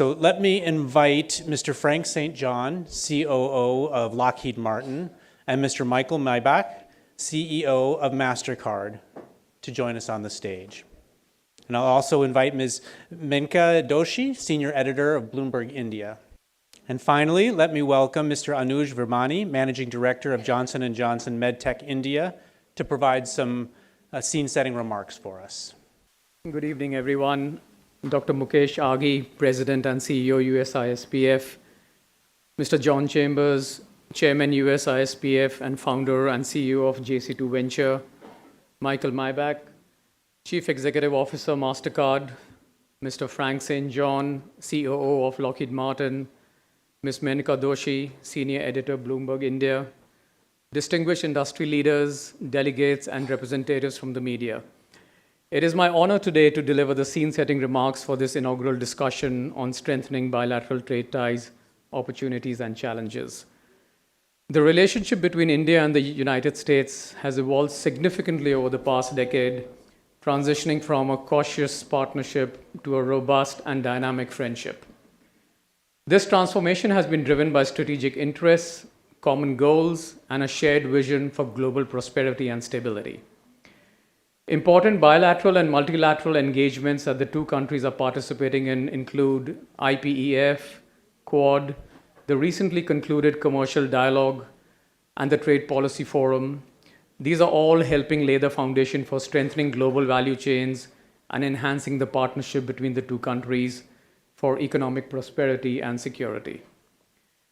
So let me invite Mr. Frank St. John, COO of Lockheed Martin, and Mr. Michael Miebach, CEO of Mastercard, to join us on the stage. And I'll also invite Ms. Menaka Doshi, Senior Editor of Bloomberg India. And finally, let me welcome Mr. Anuj Virmani, Managing Director of Johnson & Johnson MedTech India, to provide some scene-setting remarks for us. Good evening, everyone. Dr. Mukesh Aghi, President and CEO, USISPF. Mr. John Chambers, Chairman, USISPF, and Founder and CEO of JC2 Venture. Michael Miebach, Chief Executive Officer, Mastercard. Mr. Frank St. John, COO of Lockheed Martin. Ms. Menaka Doshi, Senior Editor, Bloomberg India. Distinguished industry leaders, delegates, and representatives from the media. It is my honor today to deliver the scene-setting remarks for this inaugural discussion on strengthening bilateral trade ties, opportunities, and challenges. The relationship between India and the United States has evolved significantly over the past decade, transitioning from a cautious partnership to a robust and dynamic friendship. This transformation has been driven by strategic interests, common goals, and a shared vision for global prosperity and stability. Important bilateral and multilateral engagements that the two countries are participating in include IPEF, Quad, the recently concluded Commercial Dialogue, and the Trade Policy Forum. These are all helping lay the foundation for strengthening global value chains and enhancing the partnership between the two countries for economic prosperity and security.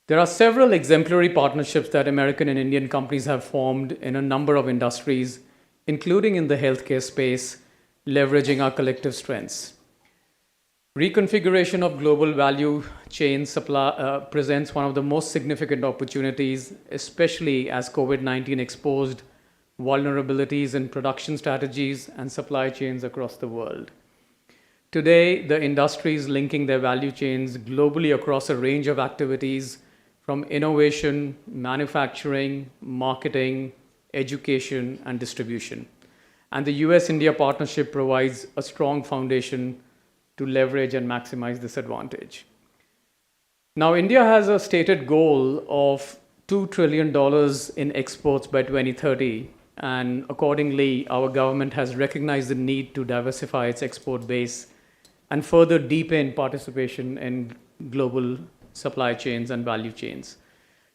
There are several exemplary partnerships that American and Indian companies have formed in a number of industries, including in the healthcare space, leveraging our collective strengths. Reconfiguration of global value chain supply presents one of the most significant opportunities, especially as COVID-19 exposed vulnerabilities in production strategies and supply chains across the world. Today, the industries linking their value chains globally across a range of activities from innovation, manufacturing, marketing, education, and distribution. And the US-India partnership provides a strong foundation to leverage and maximize this advantage. Now, India has a stated goal of $2 trillion in exports by 2030, and accordingly, our government has recognized the need to diversify its export base and further deepen participation in global supply chains and value chains.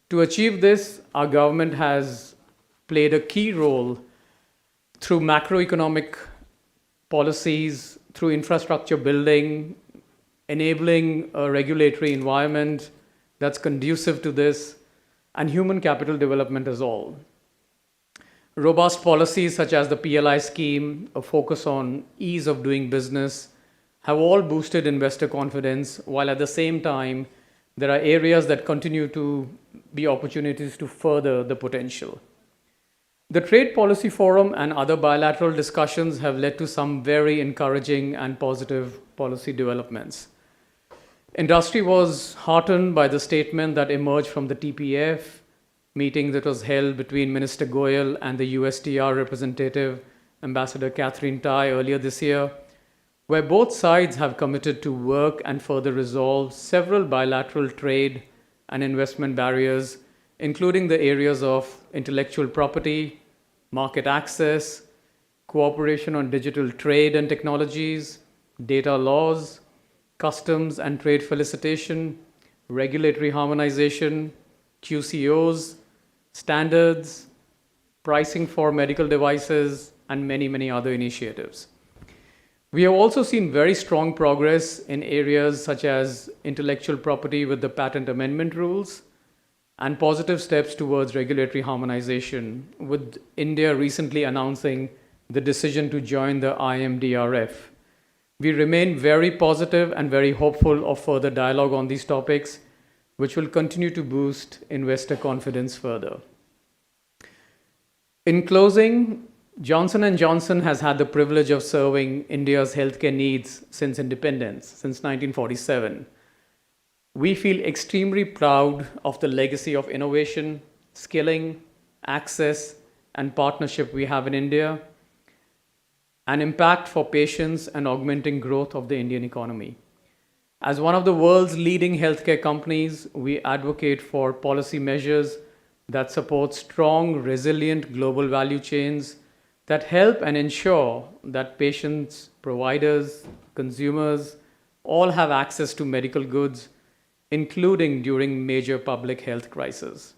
To achieve this, our government has played a key role through macroeconomic policies, through infrastructure building, enabling a regulatory environment that's conducive to this, and human capital development as all. Robust policies such as the PLI scheme, a focus on ease of doing business, have all boosted investor confidence, while at the same time, there are areas that continue to be opportunities to further the potential. The Trade Policy Forum and other bilateral discussions have led to some very encouraging and positive policy developments. Industry was heartened by the statement that emerged from the TPF meeting that was held between Minister Goyal and the USTR representative, Ambassador Catherine Tai, earlier this year, where both sides have committed to work and further resolve several bilateral trade and investment barriers, including the areas of intellectual property, market access, cooperation on digital trade and technologies, data laws, customs and trade felicitation, regulatory harmonization, QCOs, standards, pricing for medical devices, and many, many other initiatives. We have also seen very strong progress in areas such as intellectual property with the patent amendment rules and positive steps towards regulatory harmonization, with India recently announcing the decision to join the IMDRF. We remain very positive and very hopeful of further dialogue on these topics, which will continue to boost investor confidence further. In closing, Johnson & Johnson has had the privilege of serving India's healthcare needs since independence, since 1947. We feel extremely proud of the legacy of innovation, skilling, access, and partnership we have in India, and impact for patients and augmenting growth of the Indian economy. As one of the world's leading healthcare companies, we advocate for policy measures that support strong, resilient global value chains that help and ensure that patients, providers, consumers all have access to medical goods, including during major public health crises.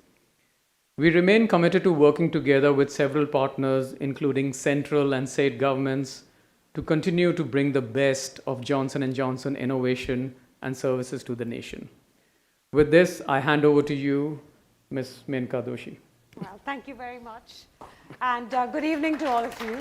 We remain committed to working together with several partners, including central and state governments, to continue to bring the best of Johnson & Johnson innovation and services to the nation. With this, I hand over to you, Ms. Menaka Doshi. Well, thank you very much. And good evening to all of you.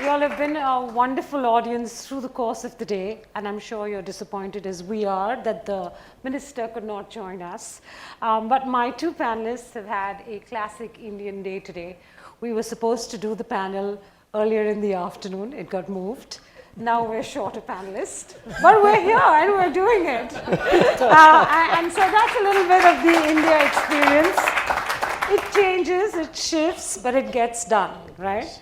You all have been a wonderful audience through the course of the day, and I'm sure you're disappointed as we are that the minister could not join us. But my two panelists have had a classic Indian day today. We were supposed to do the panel earlier in the afternoon. It got moved. Now we're short a panelist, but we're here and we're doing it. And so that's a little bit of the India experience. It changes, it shifts, but it gets done, right?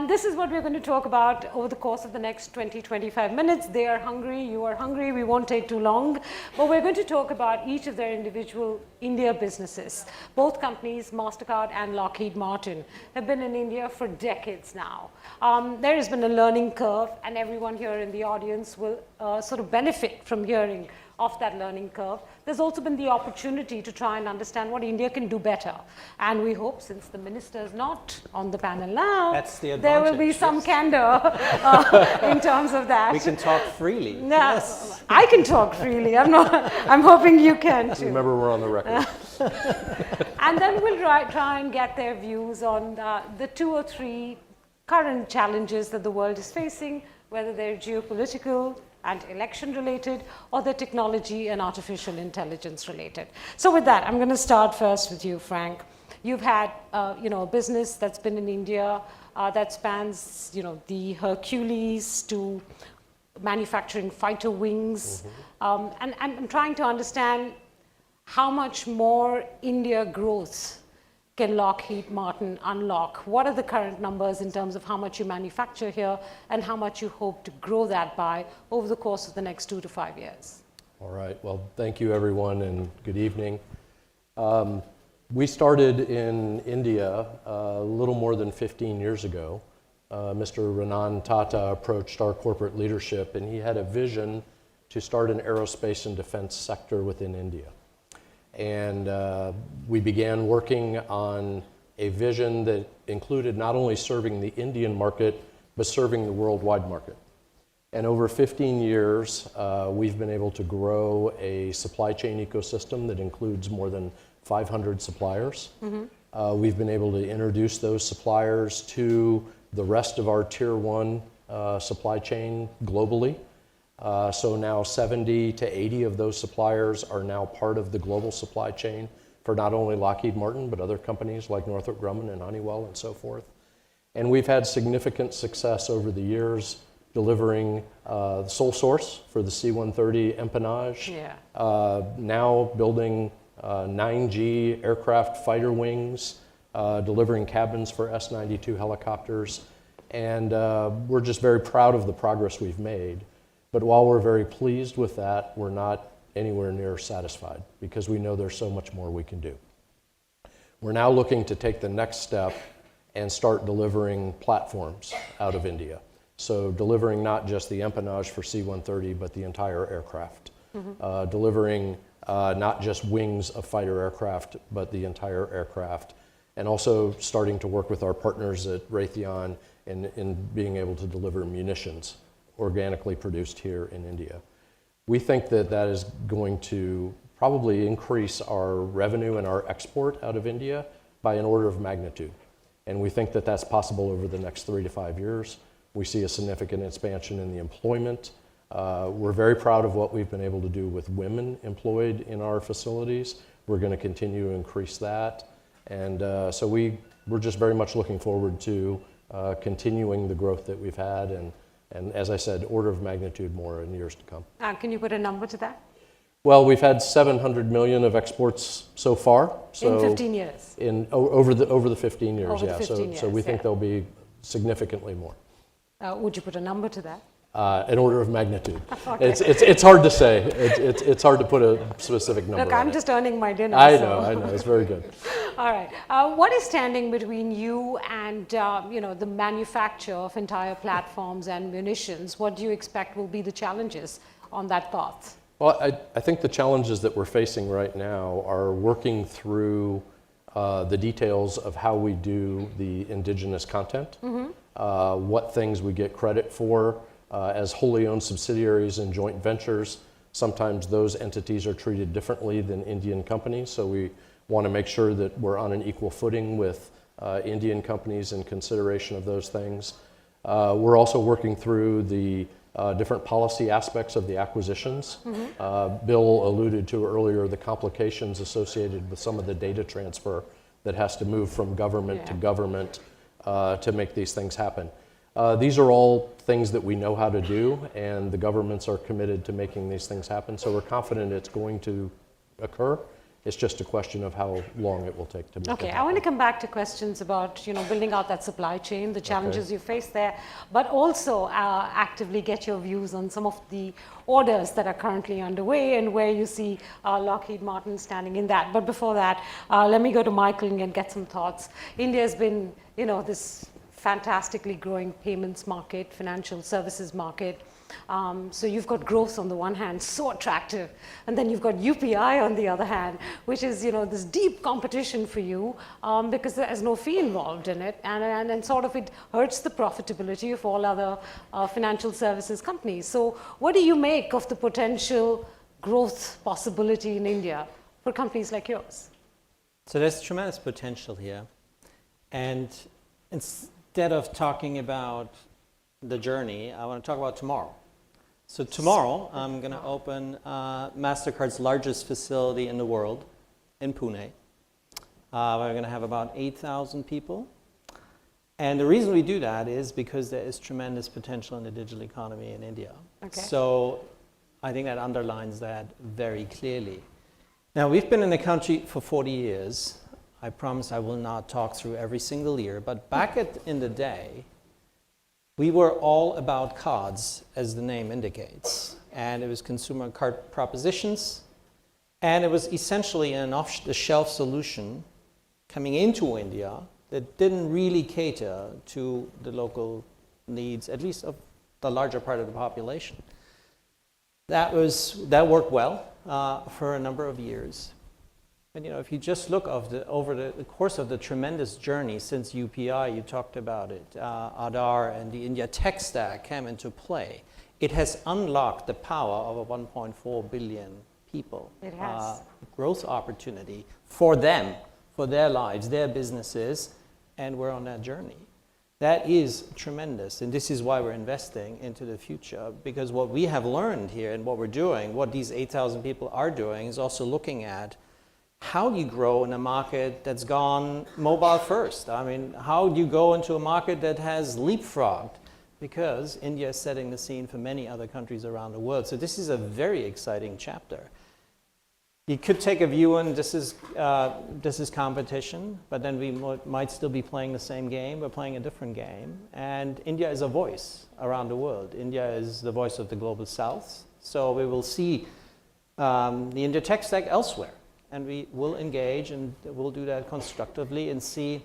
This is what we're going to talk about over the course of the next 20-25 minutes. They are hungry, you are hungry, we won't take too long. But we're going to talk about each of their individual India businesses. Both companies, Mastercard and Lockheed Martin, have been in India for decades now. There has been a learning curve, and everyone here in the audience will sort of benefit from hearing of that learning curve. There's also been the opportunity to try and understand what India can do better. And we hope, since the minister is not on the panel now, That's the there will be advantage, some yes. candor in terms of that. We can talk freely. No, Yes. I can talk freely. I'm hoping you can too. Remember, we're on the record. And then we'll try and get their views on the 2 or 3 current challenges that the world is facing, whether they're geopolitical and election related, or they're technology and artificial intelligence related. So with that, I'm going to start first with you, Frank. You've had a business that's been in India that spans the Hercules to manufacturing fighter wings. And I'm trying to understand how much more India growth can Lockheed Martin unlock? What are the current numbers in terms of how much you manufacture here and how much you hope to grow that by over the course of the next 2 to 5 years? All right. Well, thank you, everyone, and good evening. We started in India a little more than 15 years ago. Mr. Ratan Tata approached our corporate leadership, and he had a vision to start an aerospace and defense sector within India. And we began working on a vision that included not only serving the Indian market, but serving the worldwide market. And over 15 years, we've been able to grow a supply chain ecosystem that includes more than 500 suppliers. We've been able to introduce those suppliers to the rest of our tier 1 supply chain globally. So now 70 to 80 of those suppliers are now part of the global supply chain for not only Lockheed Martin, but other companies like Northrop Grumman and Honeywell and so forth. And we've had significant success over the years delivering sole source for the C-130 empennage, now building 9G aircraft fighter wings, delivering cabins for S-92 helicopters. And we're just very proud of the progress we've made. But while we're very pleased with that, we're not anywhere near satisfied because we know there's so much more we can do. We're now looking to take the next step and start delivering platforms out of India. So delivering not just the empennage for C-130, but the entire aircraft. Delivering not just wings of fighter aircraft, but the entire aircraft. And also starting to work with our partners at Raytheon in being able to deliver munitions organically produced here in India. We think that that is going to probably increase our revenue and our export out of India by an order of magnitude. And we think that that's possible over the next 3 to 5 years. We see a significant expansion in the employment. We're very proud of what we've been able to do with women employed in our facilities. We're going to continue to increase that. And so we're just very much looking forward to continuing the growth that we've had and as I said, order of magnitude more in years to come. Can you put a number to that? Well, we've had 700 million of exports so far. So in 15 years? Over the 15 years, Over the yeah. 15 years, so we think yeah. there'll be significantly more. Would you put a number to that? An order of magnitude. Okay. It's hard to say. It's hard to put a specific number Look, on I'm it. just earning my dinner. I know. It's very good. All right. What is standing between you and the manufacture of entire platforms and munitions? What do you expect will be the challenges on that path? Well, I think the challenges that we're facing right now are working through the details of how we do the indigenous content, what things we get credit for as wholly owned subsidiaries and joint ventures. Sometimes those entities are treated differently than Indian companies, so we want to make sure that we're on an equal footing with Indian companies in consideration of those things. We're also working through the different policy aspects of the acquisitions. Bill alluded to earlier the complications associated with some of the data transfer that has to move from government to government to make these things happen. These are all things that we know how to do, and the governments are committed to making these things happen, so we're confident it's going to occur. It's just a question of how long it will take to make it happen. I want to come back to questions about building out that supply chain, the challenges you face there, but also actively get your views on some of the orders that are currently underway and where you see Lockheed Martin standing in that. But before that, let me go to Michael and get some thoughts. India has been, this fantastically growing payments market, financial services market. So you've got growth on the one hand, so attractive, and then you've got UPI on the other hand, which is this deep competition for you because there's no fee involved in it, and sort of it hurts the profitability of all other financial services companies. So what do you make of the potential growth possibility in India for companies like yours? So there's tremendous potential here, and instead of talking about the journey, I want to talk about tomorrow. So tomorrow, I'm going to open Mastercard's largest facility in the world in Pune. We're going to have about 8,000 people. And the reason we do that is because there is tremendous potential in the digital economy in India. Okay. So I think that underlines that very clearly. Now, we've been in the country for 40 years. I promise I will not talk through every single year, but back in the day, we were all about cards, as the name indicates, and it was consumer card propositions, and it was essentially an off-the-shelf solution coming into India that didn't really cater to the local needs, at least of the larger part of the population. That worked well for a number of years. And if you just look over the course of the tremendous journey since UPI, you talked about it, Aadhaar and the India tech stack came into play. It has unlocked the power of a 1.4 billion people. It has. Growth opportunity for them, for their lives, their businesses, and we're on that journey. That is tremendous, and this is why we're investing into the future, because what we have learned here and what we're doing, what these 8,000 people are doing, is also looking at how do you grow in a market that's gone mobile first? I mean, how do you go into a market that has leapfrogged? Because India is setting the scene for many other countries around the world. So this is a very exciting chapter. You could take a view on this is competition, but then we might still be playing the same game. We're playing a different game. And India is a voice around the world. India is the voice of the global south. So we will see the India tech stack elsewhere. And we will engage, and we'll do that constructively and see,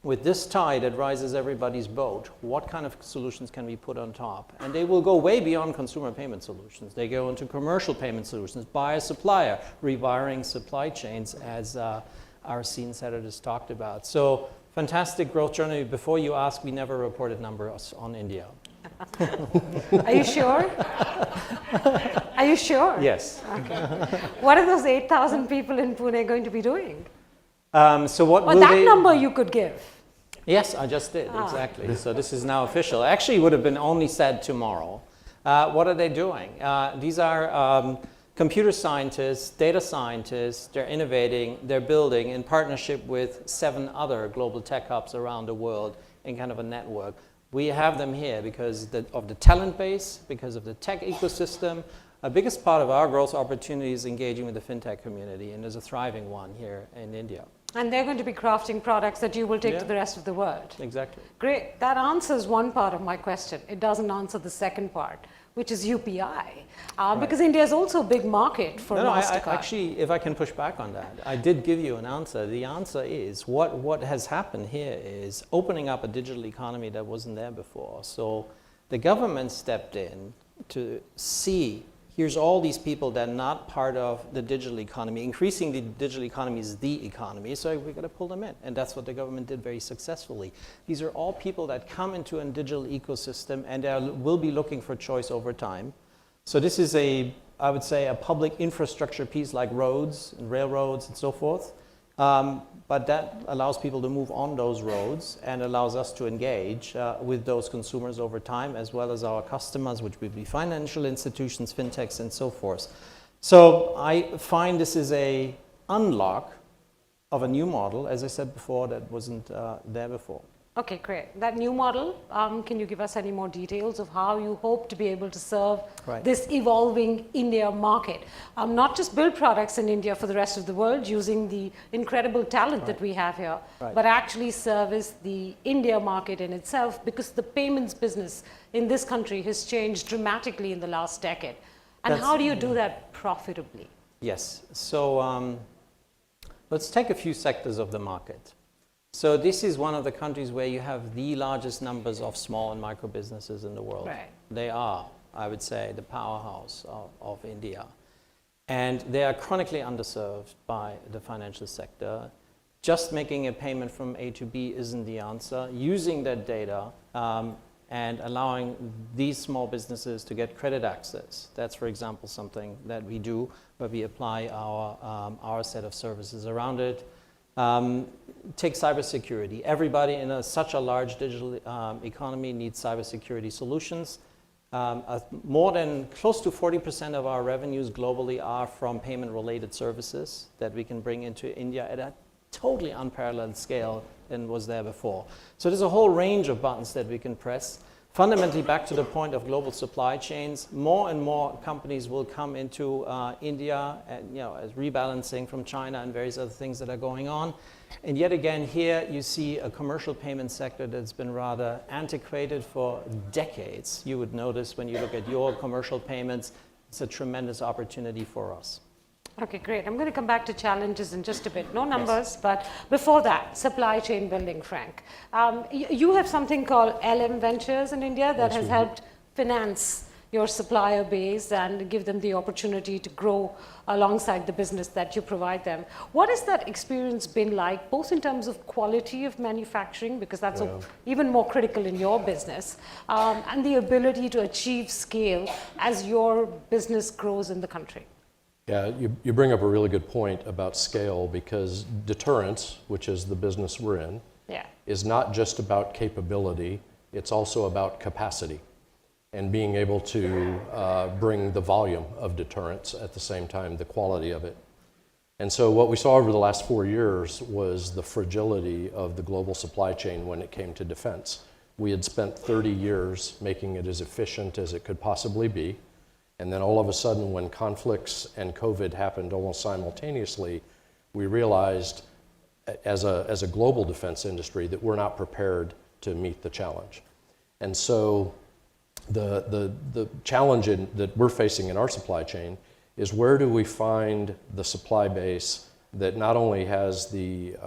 with this tide that rises everybody's boat, what kind of solutions can we put on top? And they will go way beyond consumer payment solutions. They go into commercial payment solutions, buyer, supplier, rewiring supply chains, as our scene setter just talked about. So fantastic growth journey. Before you ask, we never reported numbers on India. Are you sure? Are you sure? Yes. Okay. What are those 8,000 people in Pune going to be doing? So what will that number you could give. Yes, I just did, exactly. So this is now official. Actually, it would have been only said tomorrow. What are they doing? These are computer scientists, data scientists. They're innovating, they're building in partnership with 7 other global tech hubs around the world in kind of a network. We have them here because of the talent base, because of the tech ecosystem. A biggest part of our growth opportunity is engaging with the fintech community, and there's a thriving one here in India. And they're going to be crafting products that you will take Yeah. to the rest of the world. Exactly. Great. That answers one part of my question. It doesn't answer the second part, which is UPI. Because India is also a big market for Mastercard. Actually, if I can push back on that, I did give you an answer. The answer is what has happened here is opening up a digital economy that wasn't there before. So the government stepped in to see, here's all these people that are not part of the digital economy. Increasingly, the digital economy is the economy, so we've got to pull them in. And that's what the government did very successfully. These are all people that come into a digital ecosystem and will be looking for choice over time. So this is I would say, a public infrastructure piece like roads and railroads and so forth. But that allows people to move on those roads and allows us to engage with those consumers over time, as well as our customers, which would be financial institutions, fintechs, and so forth. So I find this is a unlock of a new model, as I said before, that wasn't there before. Okay, great. That new model, can you give us any more details of how you hope to be able to serve this evolving India market? Not just build products in India for the rest of the world using the incredible talent that we have here, but actually service the India market in itself, because the payments business in this country has changed dramatically in the last decade. And how do you do that profitably? Yes. So let's take a few sectors of the market. So this is one of the countries where you have the largest numbers of small and micro businesses in the world. Right. They are, I would say, the powerhouse of India. And they are chronically underserved by the financial sector. Just making a payment from A to B isn't the answer. Using that data and allowing these small businesses to get credit access. That's, for example, something that we do, where we apply our set of services around it. Take cybersecurity. Everybody in such a large digital economy needs cybersecurity solutions. More than close to 40% of our revenues globally are from payment-related services that we can bring into India at a totally unparalleled scale than was there before. So there's a whole range of buttons that we can press. Fundamentally, back to the point of global supply chains, more and more companies will come into India, and as rebalancing from China and various other things that are going on. And yet again, here you see a commercial payment sector that's been rather antiquated for decades. You would notice when you look at your commercial payments, it's a tremendous opportunity for us. Okay, great. I'm going to come back to challenges in just a bit. No numbers, but before that, supply chain building, Frank. You have something called LM Ventures in India that has helped finance your supplier base and give them the opportunity to grow alongside the business that you provide them. What has that experience been like, both in terms of quality of manufacturing, because that's even more critical in your business, and the ability to achieve scale as your business grows in the country? Yeah, you bring up a really good point about scale, because deterrence, which is the business we're in, is not just about capability, it's also about capacity and being able to bring the volume of deterrence at the same time, the quality of it. And so what we saw over the last 4 years was the fragility of the global supply chain when it came to defense. We had spent 30 years making it as efficient as it could possibly be. And then all of a sudden, when conflicts and COVID happened almost simultaneously, we realized as a global defense industry that we're not prepared to meet the challenge. And so the challenge that we're facing in our supply chain is, where do we find the supply base that not only has the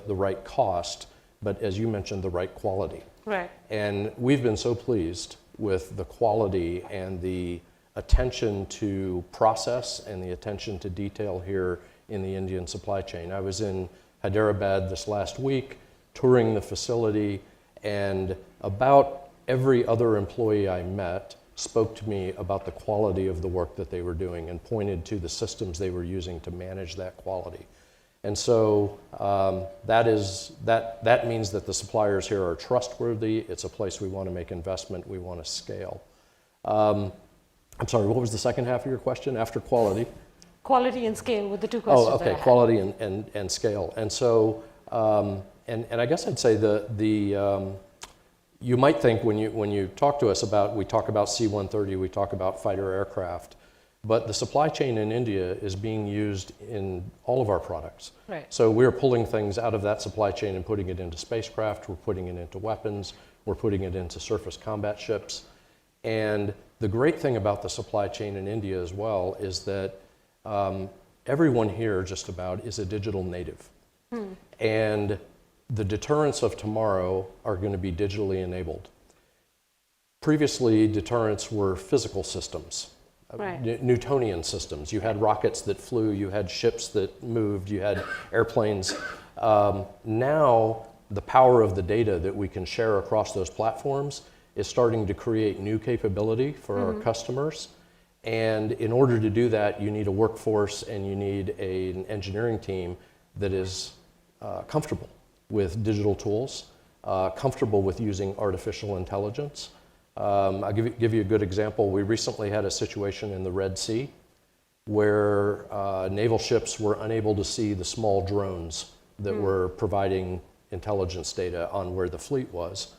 right cost, but, as you mentioned, the right quality. Right. And we've been so pleased with the quality and the attention to process and the attention to detail here in the Indian supply chain. I was in Hyderabad this last week touring the facility, and about every other employee I met spoke to me about the quality of the work that they were doing and pointed to the systems they were using to manage that quality. And so that means that the suppliers here are trustworthy. It's a place we want to make investment. We want to scale. I'm sorry, what was the second half of your question after quality? Quality and scale were the two questions. Oh, okay, quality and scale. And so, and I guess I'd say you might think when you talk to us about, we talk about C-130, we talk about fighter aircraft, but the supply chain in India is being used in all of our products. Right. So we're pulling things out of that supply chain and putting it into spacecraft, we're putting it into weapons, we're putting it into surface combat ships. And the great thing about the supply chain in India as well is that everyone here just about is a digital native. And the deterrents of tomorrow are going to be digitally enabled. Previously, deterrents were physical systems, Right. Newtonian systems. You had rockets that flew, you had ships that moved, you had airplanes. Now, the power of the data that we can share across those platforms is starting to create new capability for our customers. And in order to do that, you need a workforce and you need an engineering team that is comfortable with digital tools, comfortable with using artificial intelligence. I'll give you a good example. We recently had a situation in the Red Sea where naval ships were unable to see the small drones that were providing intelligence data on where the fleet was.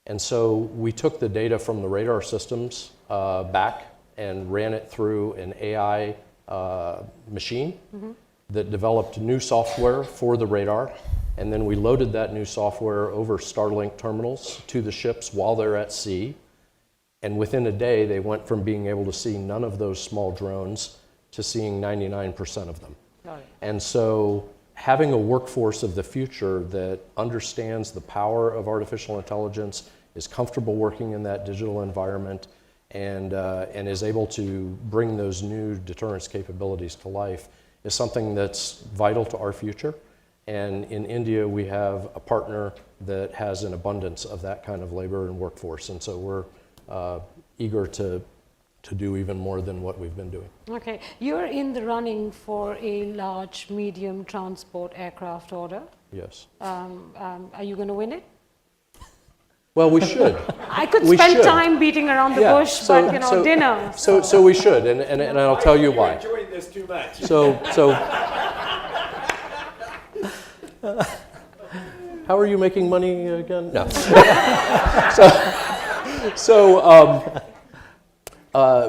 And so we took the data from the radar systems back and ran it through an AI machine that developed new software for the radar. And then we loaded that new software over Starlink terminals to the ships while they're at sea. And within a day, they went from being able to see none of those small drones to seeing 99% of them. Right. And so having a workforce of the future that understands the power of artificial intelligence, is comfortable working in that digital environment, and is able to bring those new deterrence capabilities to life is something that's vital to our future. And in India, we have a partner that has an abundance of that kind of labor and workforce. And so we're eager to do even more than what we've been doing. Okay, you're in the running for a large medium transport aircraft order. Yes. Are you going to win it? Well, we should. I could We spend should. time beating around the Yeah, bush, so- but so- dinner. So we should, and I'll tell you why. Enjoying this too much. So how are you making money again? No.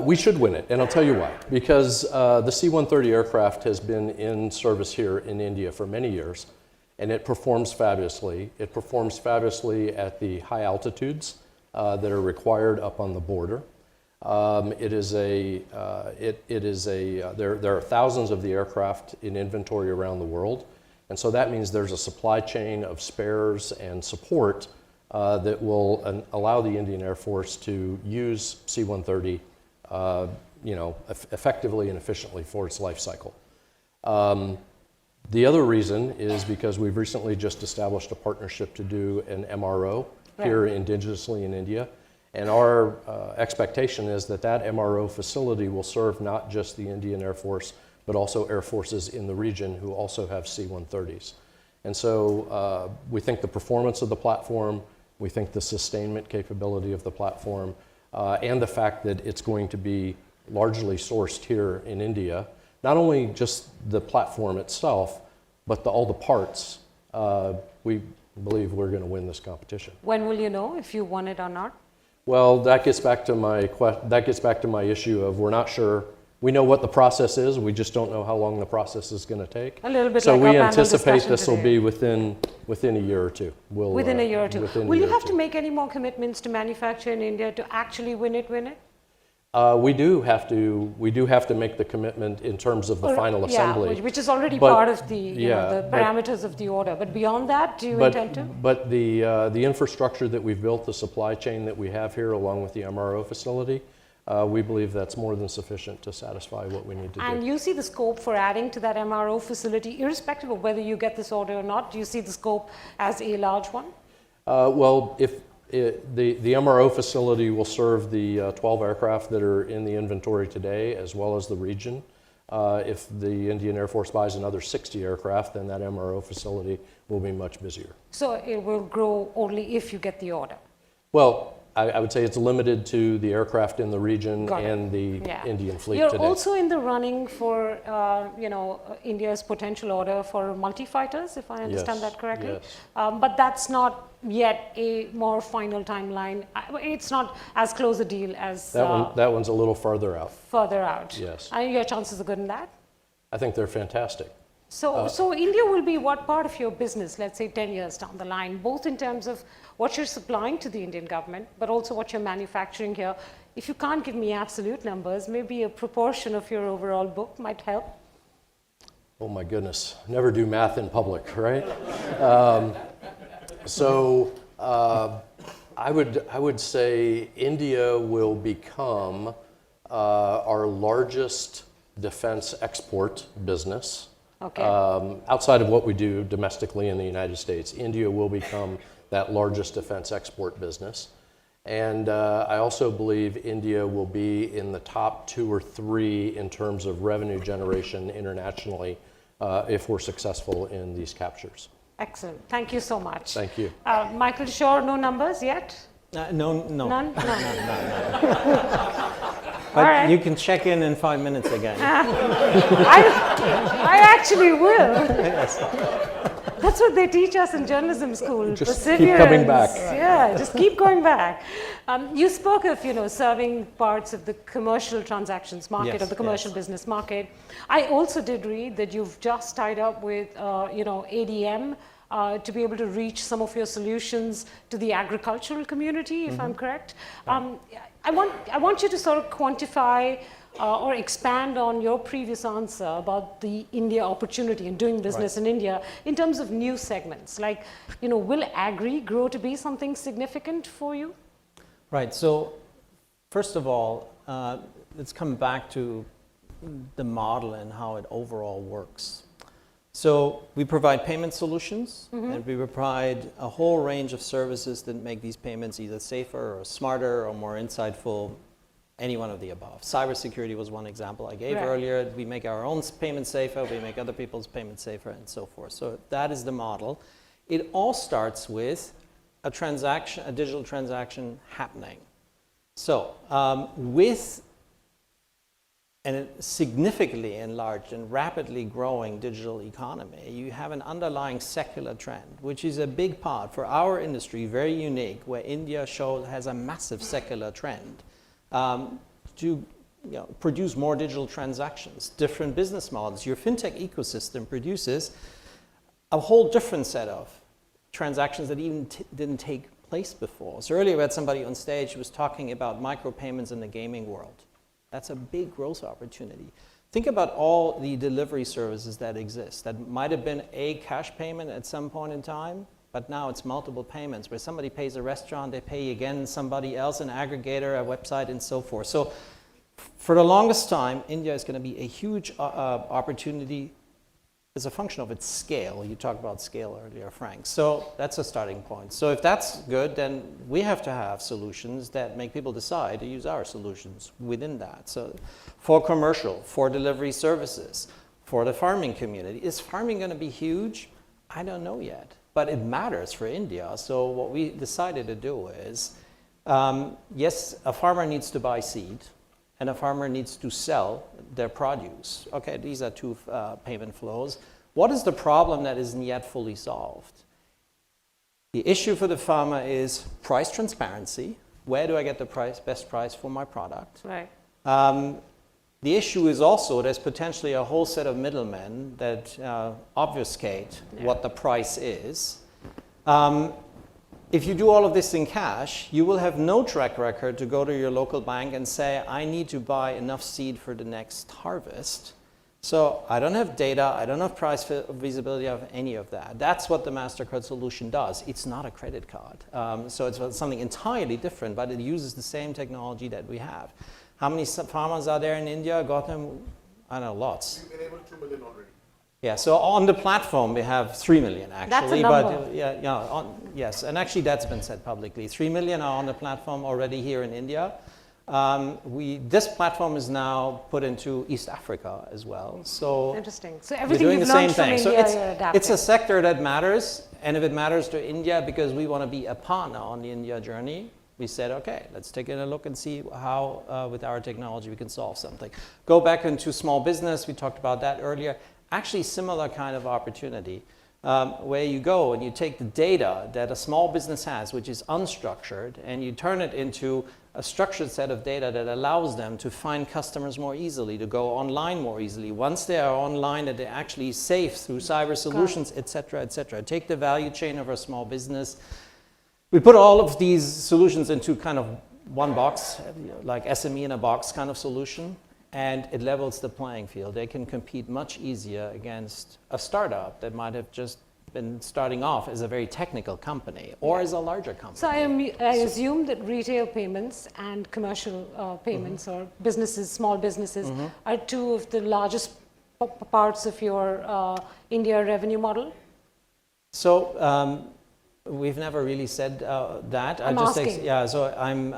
We should win it, and I'll tell you why. Because the C-130 aircraft has been in service here in India for many years, and it performs fabulously. It performs fabulously at the high altitudes that are required up on the border. There are thousands of the aircraft in inventory around the world, and so that means there's a supply chain of spares and support that will allow the Indian Air Force to use C-130 effectively and efficiently for its life cycle. The other reason is because we've recently just established a partnership to do an MRO here indigenously in India. And our expectation is that that MRO facility will serve not just the Indian Air Force, but also air forces in the region who also have C-130s. And so we think the performance of the platform, we think the sustainment capability of the platform, and the fact that it's going to be largely sourced here in India, not only just the platform itself, but all the parts, we believe we're going to win this competition. When will you know if you won it or not? Well, that gets back to my issue of we're not sure. We know what the process is. We just don't know how long the process is going to take. A little bit so like we our panel anticipate discussion this will today. be within a year or two. Within a year or two. within a Will year you or have to two. make any more commitments to manufacture in India to actually win it? We do have to make the commitment in terms of the final assembly. Yeah, which is already But- part of the the parameters of the order. But beyond that, do you intend to? But the infrastructure that we've built, the supply chain that we have here, along with the MRO facility, we believe that's more than sufficient to satify what we need to And do. you see the scope for adding to that MRO facility, irrespective of whether you get this order or not? Do you see the scope as a large one? Well, if the MRO facility will serve the 12 aircraft that are in the inventory today, as well as the region. If the Indian Air Force buys another 60 aircraft, then that MRO facility will be much busier. So it will grow only if you get the order. Well, I would say it's limited to the aircraft in the region Got it. and the Yeah. Indian fleet You're today. also in the running for, India's potential order for multi-fighters, if I understand Yes, that correctly. yes. But that's not yet a more final timeline. It's not as close a deal as That one's a little farther out. further out. Yes. Your chances are good in that? I think they're fantastic. So India will be what part of your business, let's say 10 years down the line, both in terms of what you're supplying to the Indian government, but also what you're manufacturing here. If you can't give me absolute numbers, maybe a proportion of your overall book might help. Oh my goodness, never do math in public, right? I would say India will become our largest defense export business. Okay. Outside of what we do domestically in the United States, India will become that largest defense export business. And I also believe India will be in the top 2 or 3 in terms of revenue generation internationally if we're successful in these captures. Excellent. Thank you so much. Thank you. Michael, sure, no numbers yet? No. None? No. But All right. you can check in 5 minutes again. I actually will. Yes. That's what they teach us in journalism school. Just keep coming back. Yeah, just keep going back. You spoke of, serving parts of the commercial transactions market, Yes, or the commercial yes. business market. I also did read that you've just tied up with, ADM to be able to reach some of your solutions to the agricultural community, if I'm correct. I want you to sort of quantify or expand on your previous answer about the India opportunity and doing business in India in terms of new segments. Like, will agri grow to be something significant for you? Right. So, first of all, let's come back to the model and how it overall works. So, we provide payment solutions, and we provide a whole range of services that make these payments either safer or smarter or more insightful, any one of the above. Cybersecurity was one example I gave earlier. We make our own payments safer, we make other people's payments safer, and so forth. So that is the model. It all starts with a transaction, a digital transaction happening. So with a significantly enlarged and rapidly growing digital economy, you have an underlying secular trend, which is a big part for our industry, very unique, where India has a massive secular trend to produce more digital transactions, different business models. Your fintech ecosystem produces a whole different set of transactions that even didn't take place before. So earlier we had somebody on stage who was talking about micropayments in the gaming world. That's a big growth opportunity. Think about all the delivery services that exist. That might have been a cash payment at some point in time, but now it's multiple payments where somebody pays a restaurant, they pay again somebody else, an aggregator, a website, and so forth. So for the longest time, India is going to be a huge opportunity as a function of its scale. You talked about scale earlier, Frank. So that's a starting point. So if that's good, then we have to have solutions that make people decide to use our solutions within that. So for commercial, for delivery services, for the farming community. Is farming going to be huge? I don't know yet. But it matters for India. So what we decided to do is, yes, a farmer needs to buy seed, and a farmer needs to sell their produce. Okay, these are two payment flows. What is the problem that isn't yet fully solved? The issue for the farmer is price transparency. Where do I get the best price for my product? Right. The issue is also there's potentially a whole set of middlemen that obfuscate what the price is. If you do all of this in cash, you will have no track record to go to your local bank and say, I need to buy enough seed for the next harvest. So I don't have data, I don't have price visibility of any of that. That's what the Mastercard solution does. It's not a credit card. So it's something entirely different, but it uses the same technology that we have. How many farmers are there in India? Got them, I don't know, lots. We've enabled 2 million already. Yeah, so on the platform we have 3 million actually. That's a number. But yes, and actually that's been said publicly. 3 million are on the platform already here in India. This platform is now put into East Africa as well. So Interesting. So we're everything doing you've the same learned from thing. India, So you're adapting. it's a sector that matters, and if it matters to India because we want to be a partner on the India journey, We said, okay, let's take a look and see how, with our technology, we can solve something. Go back into small business. We talked about that earlier. Actually, similar kind of opportunity, where you go and you take the data that a small business has, which is unstructured, and you turn it into a structured set of data that allows them to find customers more easily, to go online more easily. Once they are online, that they're actually safe through cyber solutions, et cetera, et cetera. Take the value chain of a small business. We put all of these solutions into kind of one box, like SME in a box kind of solution, and it levels the playing field. They can compete much easier against a startup that might have just been starting off as a very technical company or as a larger company. So I assume that retail payments and commercial payments or businesses, small businesses, are two of the largest parts of your India revenue model? So we've never really said that. I'm asking. Yeah, so I'm...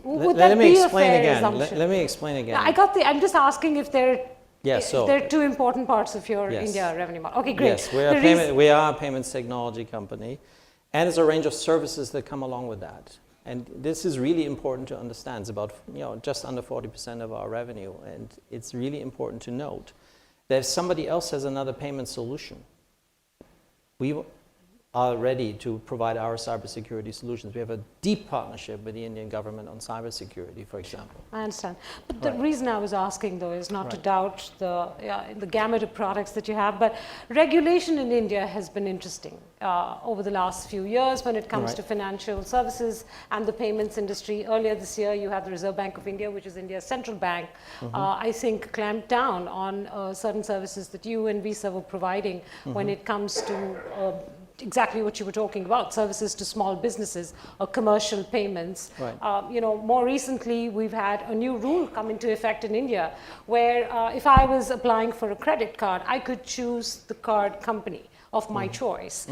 Would let that me be a explain fair again. assumption? Let me explain again. I got the. I'm just asking if there are two important parts of your Yes. India revenue model. Okay, great. Yes, we are a payments technology company, and there's a range of services that come along with that. And this is really important to understand. It's about just under 40% of our revenue, and it's really important to note that if somebody else has another payment solution, we are ready to provide our cybersecurity solutions. We have a deep partnership with the Indian government on cybersecurity, for example. I understand. But the reason I was asking, though, is not to doubt the gamut of products that you have, but regulation in India has been interesting over the last few years when it comes to financial services and the payments industry. Earlier this year, you had the Reserve Bank of India, which is India's central bank, I think clamped down on certain services that you and Visa were providing when it comes to exactly what you were talking about, services to small businesses or commercial payments. More recently, we've had a new rule come into effect in India where if I was applying for a credit card, I could choose the card company of my choice.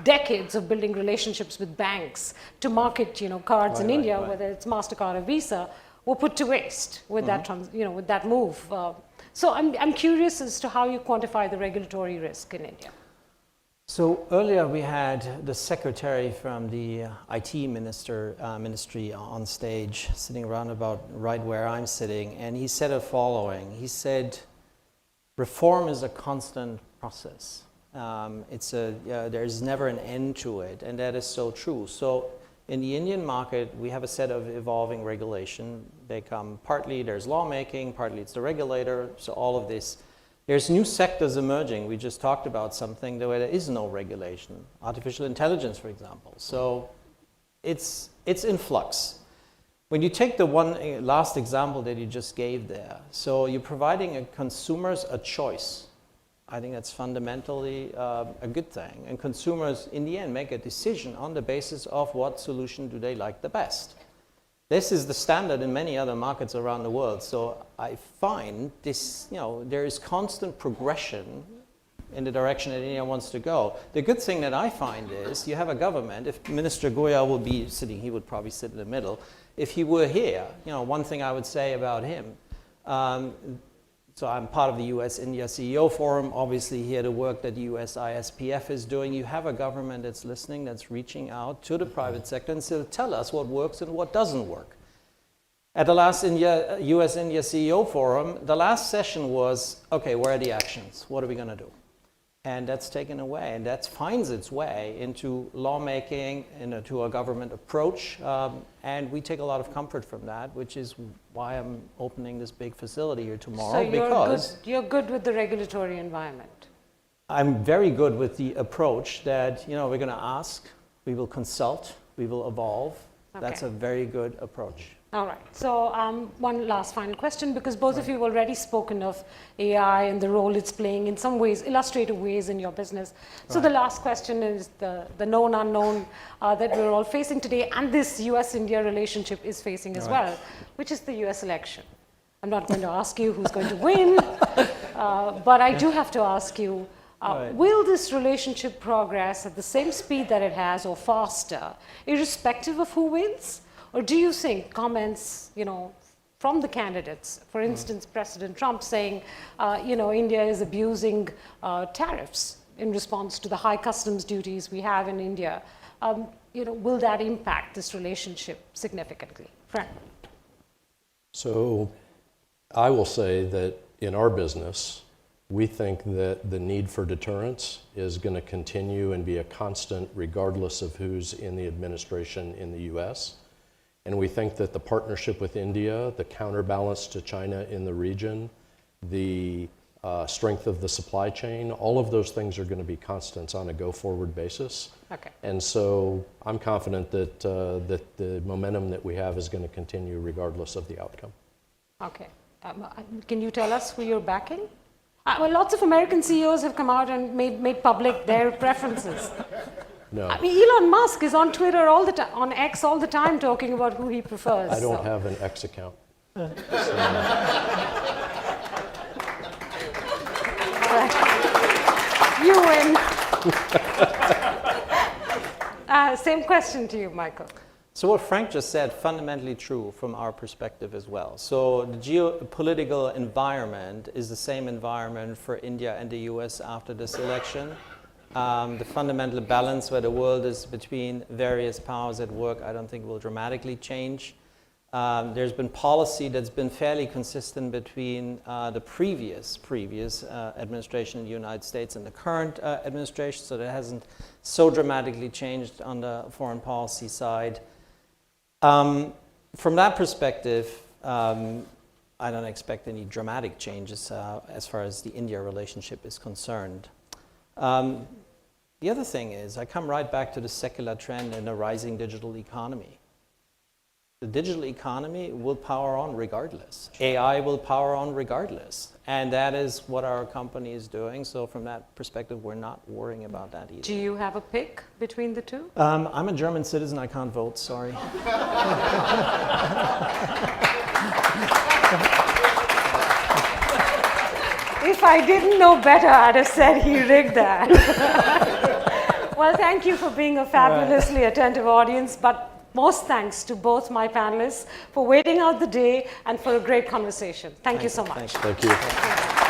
Decades of building relationships with banks to market, cards in India, whether it's Mastercard or Visa, were put to waste with that, with that move. So I'm curious as to how you quantify the regulatory risk in India. So earlier we had the secretary from the IT ministry on stage, sitting around about right where I'm sitting, and he said the following. He said, reform is a constant process. There's never an end to it, and that is so true. So in the Indian market, we have a set of evolving regulation. They come partly, there's lawmaking, partly it's the regulator, so all of this. There's new sectors emerging. We just talked about something where there is no regulation. Artificial intelligence, for example. So it's in flux. When you take the one last example that you just gave there, so you're providing consumers a choice. I think that's fundamentally a good thing. And consumers, in the end, make a decision on the basis of what solution do they like the best. This is the standard in many other markets around the world. So I find this, there is constant progression in the direction that India wants to go. The good thing that I find is you have a government. If Minister Goyal would be sitting, he would probably sit in the middle. If he were here, one thing I would say about him, so I'm part of the US-India CEO Forum. Obviously, here the work that the USISPF is doing, you have a government that's listening, that's reaching out to the private sector and say, tell us what works and what doesn't work. At the last US-India CEO Forum, the last session was, okay, where are the actions? What are we going to do? And that's taken away, and that finds its way into lawmaking, into a government approach, and we take a lot of comfort from that, which is why I'm opening this big facility here tomorrow. So you're good with the regulatory environment? I'm very good with the approach that, we're going to ask, we will consult, we will evolve. Okay. That's a very good approach. All right. So one last final question, because both of you have already spoken of AI and the role it's playing in some ways, illustrative ways in your business. So the last question is the known unknown that we're all facing today, and this US-India relationship is facing as well, which is the US election. I'm not going to ask you who's going to win, but I do have to ask you, will this relationship progress at the same speed that it has or faster, irrespective of who wins? Or do you think comments, from the candidates, for instance, President Trump saying, India is abusing tariffs in response to the high customs duties we have in India, will that impact this relationship significantly? Frank. So I will say that in our business, we think that the need for deterrence is going to continue and be a constant regardless of who's in the administration in the US. And we think that the partnership with India, the counterbalance to China in the region, the strength of the supply chain, all of those things are going to be constants on a go-forward basis. Okay. And so I'm confident that, that the momentum that we have is going to continue regardless of the outcome. Okay. Can you tell us who you're backing? Well, lots of American CEOs have come out and made public their preferences. No, I mean, Elon Musk is on Twitter all the time, on X all the time, talking about who he prefers. I don't have an X account. You win. Same question to you, Michael. So what Frank just said, fundamentally true from our perspective as well. So the geopolitical environment is the same environment for India and the US after this election. The fundamental balance where the world is between various powers at work, I don't think will dramatically change. There's been policy that's been fairly consistent between the previous administration in the United States and the current administration, so that hasn't so dramatically changed on the foreign policy side. From that perspective, I don't expect any dramatic changes as far as the India relationship is concerned. The other thing is, I come right back to the secular trend in a rising digital economy. The digital economy will power on regardless. AI will power on regardless. And that is what our company is doing. So from that perspective, we're not worrying about that either. Do you have a pick between the two? I'm a German citizen. I can't vote, sorry. If I didn't know better, I'd have said he rigged that. Well, thank you for being a fabulously attentive audience, but most thanks to both my panelists for waiting out the day and for a great conversation. Thank you so much. Thank you.